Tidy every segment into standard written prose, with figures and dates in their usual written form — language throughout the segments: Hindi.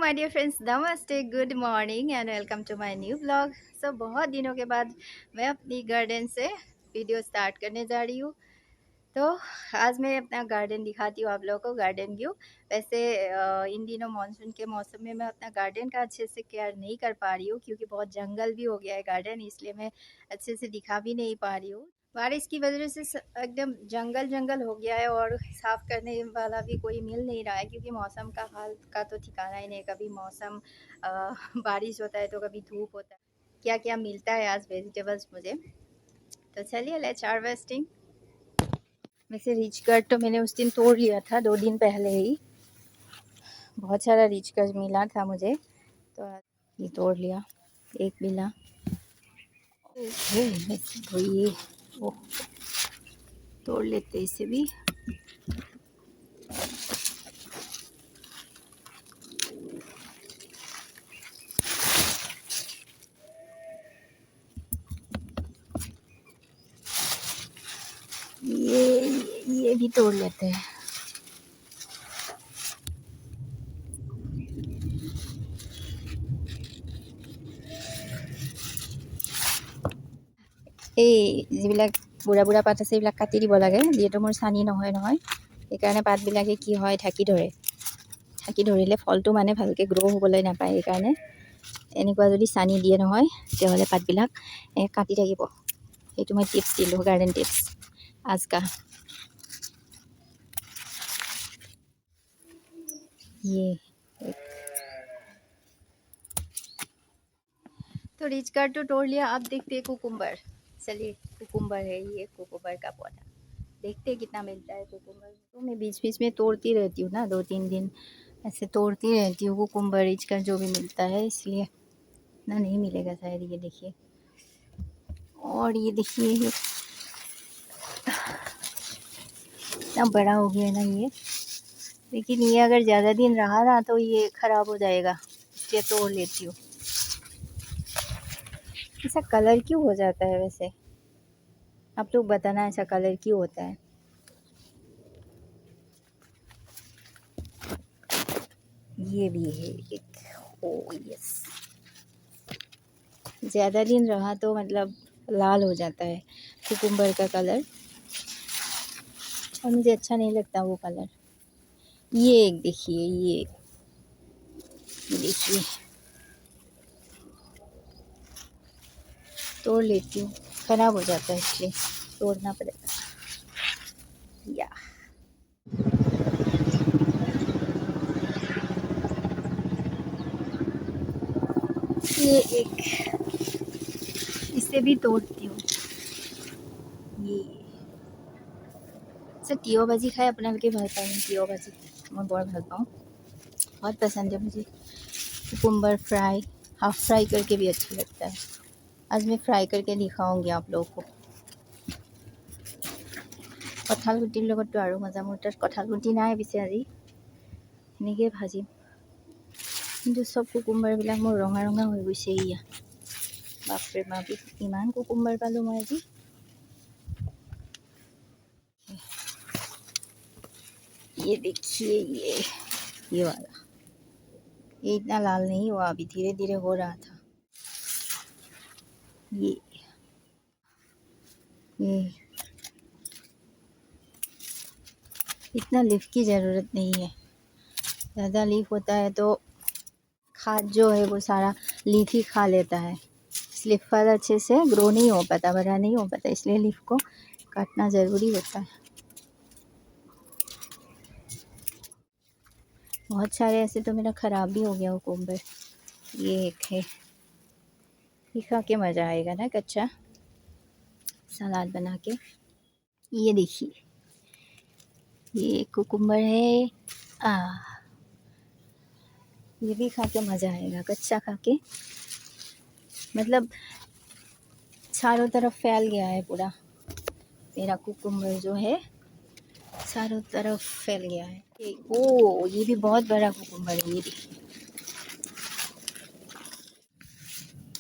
माय डियर फ्रेंड्स, नमस्ते, good morning and welcome to my new blog. बहुत दिनों के बाद मैं अपनी गार्डन से वीडियो स्टार्ट करने जा रही हूँ। तो आज मैं अपना गार्डन दिखाती हूँ आप लोगों को, गार्डन व्यू। वैसे इन दिनों मानसून के मौसम में मैं अपना गार्डन का अच्छे से केयर नहीं कर पा रही हूँ, क्योंकि बहुत जंगल भी हो गया है गार्डन, इसलिए मैं अच्छे से दिखा भी नहीं पा रही हूँ। बारिश की वजह से एकदम जंगल जंगल हो गया है और साफ करने वाला भी कोई मिल नहीं रहा है, क्योंकि मौसम का हाल का तो ठिकाना ही नहीं। कभी मौसम बारिश होता है तो कभी धूप होता है। क्या क्या मिलता है आज वेजिटेबल्स मुझे। तो चलिए, लेट्स हार्वेस्टिंग। वैसे रिच गार्ड तो मैंने उस दिन तोड़ लिया था, 2 दिन पहले ही। बहुत सारा रिच गार्ड मिला था मुझे, तो ये तोड़ लिया, एक मिला। तो ये तोड़ लेते इसे भी। ये भी तोड़ लेते हैं। যিবিলাক বুঢ়া বুঢ়া পাত আছে এইবিলাক কাটি দিব লাগে, যিহেতু মোৰ চানি নহয় সেইকাৰণে পাতবিলাকে কি হয়, ঢাকি ধৰিলে ফলটো মানে ভালকৈ গ্ৰ' হ'বলৈ নাপায়। সেইকাৰণে এনেকুৱা যদি চানি দিয়ে নহয়, তেতিয়াহ'লে পাতবিলাক কাটি থাকিব। সেইটো মই টিপছ দিলোঁ, গাৰ্ডেন টিপছ आज का। ये तो रिच गार्ड तो तोड़ लिया। अब देखते हैं कुकुम्बर। चलिए, कुकुम्बर है ये, कुकुम्बर का पौधा। देखते हैं कितना मिलता है कुकुम्बर। तो मैं बीच बीच में तोड़ती रहती हूँ ना, 2-3 दिन ऐसे तोड़ती रहती हूँ कुकुम्बर, रिच गार्ड जो भी मिलता है, इसलिए इतना नहीं मिलेगा शायद। ये देखिए, और ये देखिए, ये इतना बड़ा हो गया ना ये। लेकिन ये अगर ज़्यादा दिन रहा ना तो ये ख़राब हो जाएगा, इसलिए तोड़ लेती हूँ। ऐसा कलर क्यों हो जाता है वैसे, आप लोग बताना, ऐसा कलर क्यों होता है। ये भी है एक। ओ यस, ज़्यादा दिन रहा तो मतलब लाल हो जाता है कुकुम्बर का कलर, और मुझे अच्छा नहीं लगता वो कलर। ये एक देखिए, ये देखिए, तोड़ लेती हूँ, ख़राब हो जाता है इसलिए तोड़ना पड़ेगा। या ये एक, इसे भी तोड़ती हूँ। ये अच्छा, টিয়হ ভাজি খাই আপোনালোকে ভাল পায় নে? টিয়হ ভাজি মই বৰ ভাল पाऊँ, बहुत पसंद है मुझे। कुकुम्बर फ्राई, हाफ फ्राई करके भी अच्छा लगता है। आज मैं फ्राई करके दिखाऊंगी आप लोगों को। कঁঠাল গুটিৰ লগততো আৰু মজা। মোৰ তাত কঁঠাল গুটি নাই পিছে, আজি সেনেকৈয়ে ভাজিম। কিন্তু চব কুকুম্বাৰবিলাক মোৰ ৰঙা ৰঙা হৈ গৈছে। এয়া বাপৰে বাপ, ইমান কুকুম্বাৰ পালোঁ মই আজি। ये देखिए, ये वाला, ये इतना लाल नहीं हुआ, अभी धीरे धीरे हो रहा था। ये इतना लीफ की ज़रूरत नहीं है। ज़्यादा लीफ होता है तो खाद जो है वो सारा लीफ ही खा लेता है, इसलिए फल अच्छे से ग्रो नहीं हो पाता, बड़ा नहीं हो पाता, इसलिए लीफ को काटना ज़रूरी होता है। बहुत सारे ऐसे तो मेरा ख़राब भी हो गया कुकुम्बर। ये एक है, ये खा के मज़ा आएगा ना, कच्चा सलाद बना के। ये देखिए, ये कुकुम्बर है। ये भी खा के मज़ा आएगा, कच्चा खा के। मतलब चारों तरफ फैल गया है पूरा, मेरा कुकुम्बर जो है चारों तरफ फैल गया है। ओ, ये भी बहुत बड़ा कुकुम्बर है।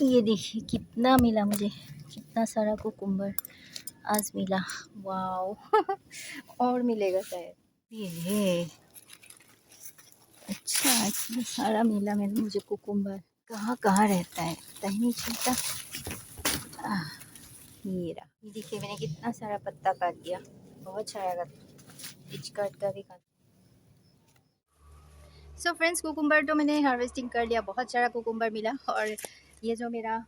ये देखिए कितना मिला मुझे, कितना सारा कुकुम्बर आज मिला। वाओ और मिलेगा शायद। ये अच्छा, अच्छा सारा मिला मैंने मुझे कुकुम्बर। कहाँ कहाँ रहता है पता ही नहीं चलता। ये रहा, ये देखिए मैंने कितना सारा पत्ता काट दिया, बहुत सारा पिच काट का भी काट। सो फ्रेंड्स कुकुम्बर तो मैंने हार्वेस्टिंग कर लिया, बहुत सारा कुकुम्बर मिला। और ये जो मेरा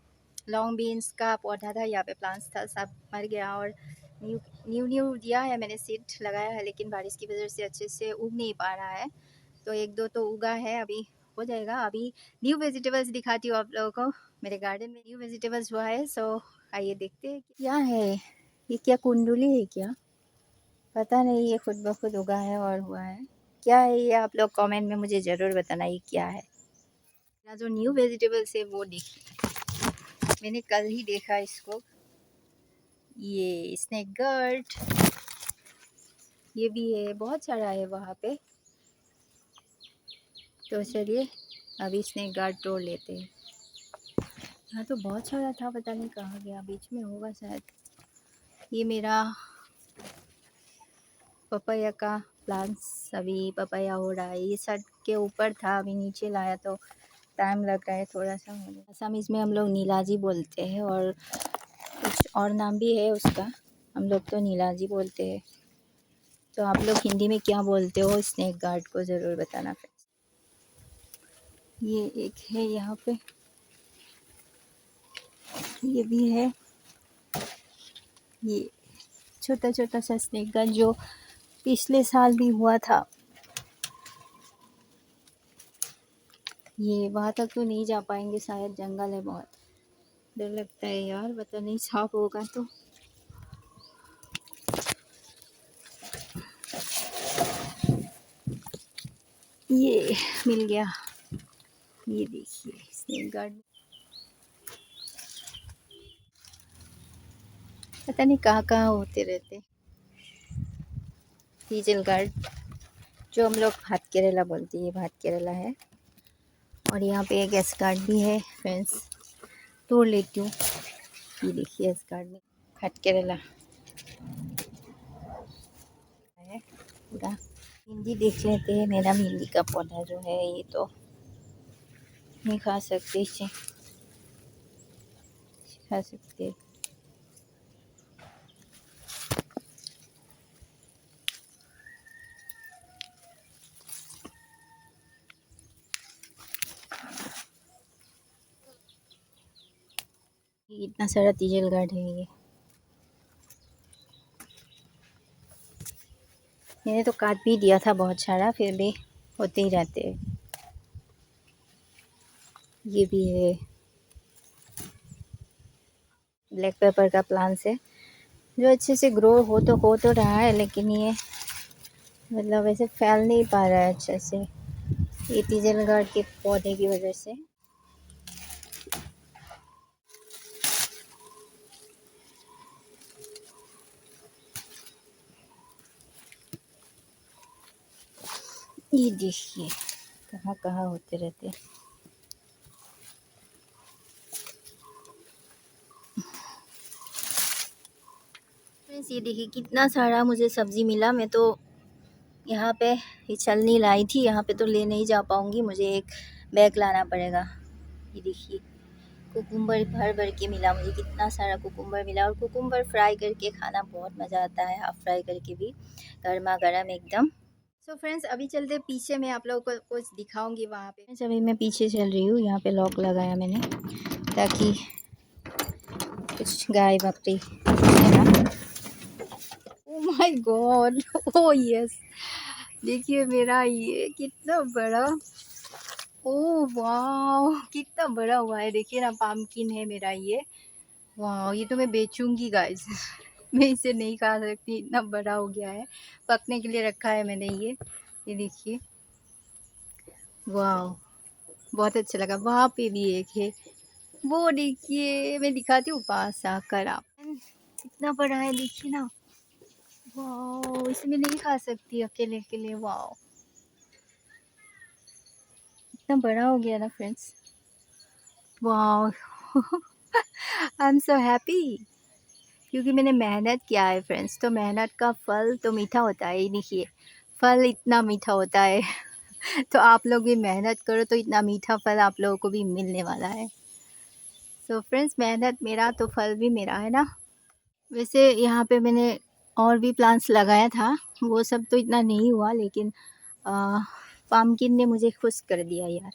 लॉन्ग बीन्स का पौधा था, यहाँ पे प्लांट्स था, सब मर गया। और न्यू दिया है मैंने, सीड लगाया है, लेकिन बारिश की वजह से अच्छे से उग नहीं पा रहा है। तो एक दो तो उगा है, अभी हो जाएगा। अभी न्यू वेजिटेबल्स दिखाती हूँ आप लोगों को। मेरे गार्डन में न्यू वेजिटेबल्स हुआ है। सो आइए देखते हैं क्या है। ये क्या कुंडुली है क्या, पता नहीं, ये खुद ब खुद उगा है और हुआ है। क्या है ये, आप लोग कमेंट में मुझे ज़रूर बताना ये क्या है। मेरा जो न्यू वेजिटेबल्स है वो देखिए, मैंने कल ही देखा इसको। ये स्नेक गार्ड, ये भी है, बहुत सारा है वहाँ पे। तो चलिए अभी स्नेक गार्ड तोड़ लेते हैं। हाँ तो बहुत सारा था, पता नहीं कहाँ गया, बीच में होगा शायद। ये मेरा पपाया का प्लांट्स, अभी पपाया हो रहा है। ये सड़ के ऊपर था, अभी नीचे लाया तो टाइम लग रहा है थोड़ा सा होने। असमीज़ में हम लोग नीलाजी बोलते हैं, और कुछ और नाम भी है उसका, हम लोग तो नीलाजी बोलते हैं। तो आप लोग हिंदी में क्या बोलते हो स्नेक गार्ड को ज़रूर बताना। ये एक है यहाँ पे, ये भी है। ये छोटा छोटा सा स्नेक गार्ड जो पिछले साल भी हुआ था। ये वहाँ तक तो नहीं जा पाएंगे शायद, जंगल है बहुत, डर लगता है यार, पता नहीं सांप होगा तो। ये मिल गया, ये देखिए स्नेक गार्ड। पता नहीं कहाँ कहाँ होते रहते। टीजल गार्ड जो हम लोग भात केरला बोलते हैं, ये भात केरला है। और यहाँ पे एक एस गार्ड भी है फ्रेंड्स, तोड़ लेती हूँ। ये देखिए एस गार्ड में भात केरला है पूरा। भिंडी देख लेते हैं। मेरा भिंडी का पौधा जो है ये तो नहीं खा सकते, इसे खा सकते। इतना सारा टीजल गार्ड है ये, मैंने तो काट भी दिया था बहुत सारा, फिर भी होते ही रहते हैं। ये भी है, ब्लैक पेपर का प्लांट्स है जो अच्छे से ग्रो हो तो रहा है, लेकिन ये मतलब वैसे फैल नहीं पा रहा है अच्छे से, ये टीजल गार्ड के पौधे की वजह से। ये देखिए कहाँ कहाँ होते रहते हैं। फ्रेंड्स ये देखिए कितना सारा मुझे सब्ज़ी मिला। मैं तो यहाँ पे ये छलनी लाई थी, यहाँ पे तो ले नहीं जा पाऊँगी, मुझे एक बैग लाना पड़ेगा। ये देखिए कुकुम्बर भर भर के मिला मुझे, कितना सारा कुकुम्बर मिला। और कुकुम्बर फ्राई करके खाना बहुत मज़ा आता है, हाफ फ्राई करके भी, गर्मा गर्म एकदम। सो फ्रेंड्स अभी चलते पीछे, मैं आप लोगों को कुछ दिखाऊंगी वहाँ पे। अभी मैं पीछे चल रही हूँ, यहाँ पे लॉक लगाया मैंने ताकि कुछ गाय बकरी है ना। Oh my God, O yes, देखिए मेरा ये कितना बड़ा, ओ वाह कितना बड़ा हुआ है, देखिए ना पम्पकिन है मेरा ये। वाह ये तो मैं बेचूंगी गाइस मैं इसे नहीं खा सकती, इतना बड़ा हो गया है। पकने के लिए रखा है मैंने ये देखिए। वाह बहुत अच्छा लगा। वहाँ पे भी एक है, वो देखिए, मैं दिखाती हूँ पास आकर आप, कितना बड़ा है देखिए ना। वाह इसे मैं नहीं खा सकती अकेले अकेले। वाह इतना बड़ा हो गया ना फ्रेंड्स। वाह आई एम सो हैप्पी, क्योंकि मैंने मेहनत किया है फ्रेंड्स, तो मेहनत का फल तो मीठा होता है। ये देखिए फल इतना मीठा होता है तो आप लोग भी मेहनत करो तो इतना मीठा फल आप लोगों को भी मिलने वाला है। सो फ्रेंड्स, मेहनत मेरा तो फल भी मेरा, है ना। वैसे यहाँ पे मैंने और भी प्लांट्स लगाया था, वो सब तो इतना नहीं हुआ, लेकिन पम्पकिन ने मुझे खुश कर दिया यार।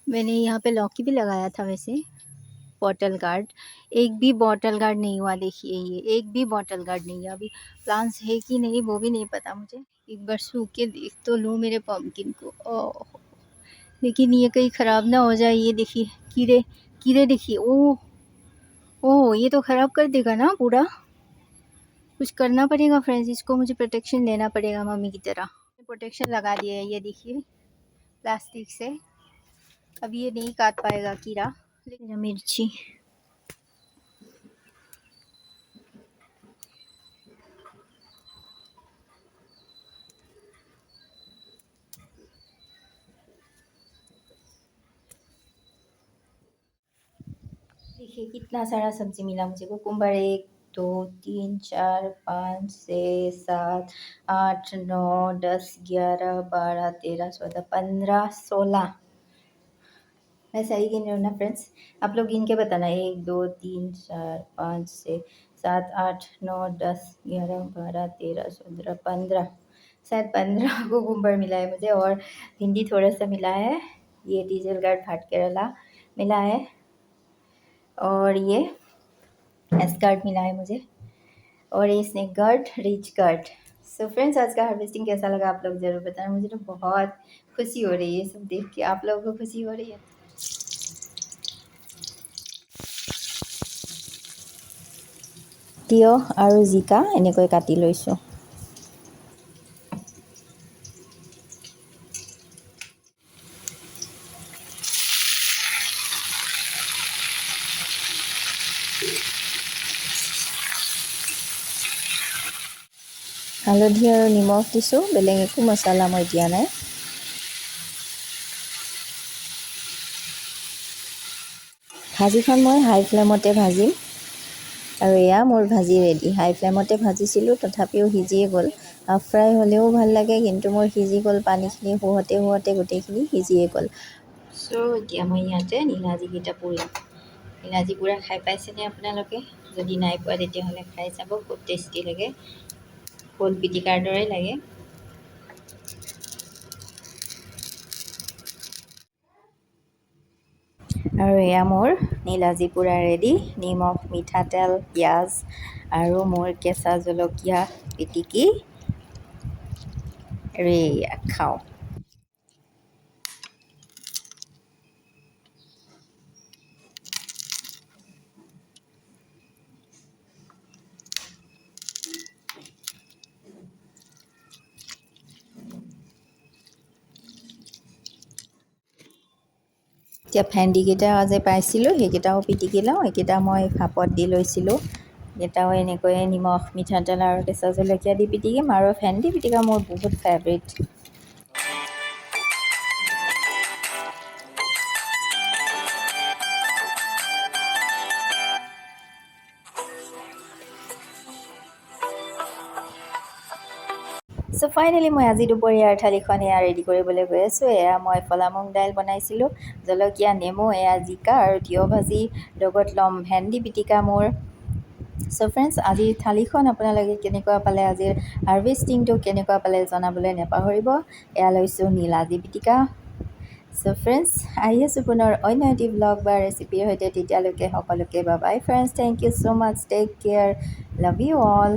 मैंने यहाँ पे लौकी भी लगाया था वैसे, बॉटल गार्ड। एक भी बॉटल गार्ड नहीं हुआ, देखिए ये एक भी बॉटल गार्ड नहीं है। अभी प्लांट्स है कि नहीं वो भी नहीं पता मुझे, एक बार सूख के देख तो लूँ मेरे पम्पकिन को। ओह, लेकिन ये कहीं ख़राब ना हो जाए। ये देखिए कीड़े, कीड़े देखिए। ओह ओह, ये तो ख़राब कर देगा ना पूरा। कुछ करना पड़ेगा फ्रेंड्स, इसको मुझे प्रोटेक्शन लेना पड़ेगा मम्मी की तरह। प्रोटेक्शन लगा दिया है ये देखिए, प्लास्टिक से। अब ये नहीं काट पाएगा कीड़ा। लेकिन मिर्ची, देखिए कितना सारा सब्जी मिला मुझे। कुकुम्बर 1 2 3 4 5 6 7 8 9 10 11 12 13 14 15 16। मैं सही गिन रही हूँ ना फ्रेंड्स? आप लोग गिन के बताना। 1 2 3 4 5 6 7 8 9 10 11 12 13 14 15, शायद 15 कुकुम्बर मिला है मुझे। और भिंडी थोड़ा सा मिला है, ये डीजल गार्ड भाट केरला मिला है, और ये एस्कार्ट मिला है मुझे, और ये snake guard, rich guard. So friends, आज का हार्वेस्टिंग कैसा लगा आप लोग ज़रूर बताना। मुझे तो बहुत खुशी हो रही है सब देख के। आप लोगों को खुशी हो रही है? তিয়হ আৰু জিকা এনেকৈ কাটি লৈছোঁ। হালধি আৰু নিমখ দিছোঁ, বেলেগ একো মছলা মই দিয়া নাই। ভাজিখন মই হাই ফ্লেমতে ভাজিম, আৰু এয়া মোৰ ভাজি ৰেডি। হাই ফ্লেমতে ভাজিছিলোঁ তথাপিও সিজিয়ে গ'ল। হাফ ফ্ৰাই হ'লেও ভাল লাগে, কিন্তু মোৰ সিজি গ'ল, পানীখিনি শুহতে শুহতে গোটেইখিনি সিজিয়ে গ'ল। চ' এতিয়া মই ইয়াতে নীলাজীকেইটা পুৰিম। নীলাজী পুৰা খাই পাইছেনে আপোনালোকে? যদি নাই পোৱা তেতিয়াহ'লে খাই চাব, খুব টেষ্টি লাগে, কল পিটিকাৰ দৰে লাগে। আৰু এয়া মোৰ নীলাজী পুৰা ৰেডি। নিমখ, মিঠাতেল, পিঁয়াজ আৰু মোৰ কেঁচা জলকীয়া পিটিকি খাওঁ। এতিয়া ভেন্দিকেইটা যে পাইছিলোঁ সেইকেইটাও পিটিকি লওঁ। এইকেইটা মই ভাপত দি লৈছিলোঁ, এটাও এনেকৈয়ে নিমখ, মিঠাতেল আৰু কেঁচা জলকীয়া দি পিটিকিম। আৰু ভেন্দি পিটিকা মোৰ বহুত ফেভৰেট। চ' ফাইনেলি মই আজি দুপৰীয়াৰ থালিখন এয়া ৰেডি কৰিবলৈ গৈ আছোঁ। এয়া মই ফলা মুগ দাইল বনাইছিলোঁ, জলকীয়া, নেমু, এয়া জিকা আৰু তিয়হ ভাজি, লগত ল'ম ভেন্দি পিটিকা মোৰ। চ' ফ্ৰেণ্ডছ, আজিৰ থালিখন আপোনালোকে কেনেকুৱা পালে, আজিৰ হাৰ্ভেষ্টিংটো কেনেকুৱা পালে জনাবলৈ নাপাহৰিব। এয়া লৈছোঁ নীলাজী পিটিকা। চ' ফ্ৰেণ্ডছ, আহি আছোঁ পুনৰ অন্য এটি ব্লগ বা ৰেচিপিৰ সৈতে। তেতিয়ালৈকে সকলোকে bye bye friends, thank you so' much, take care, love you all.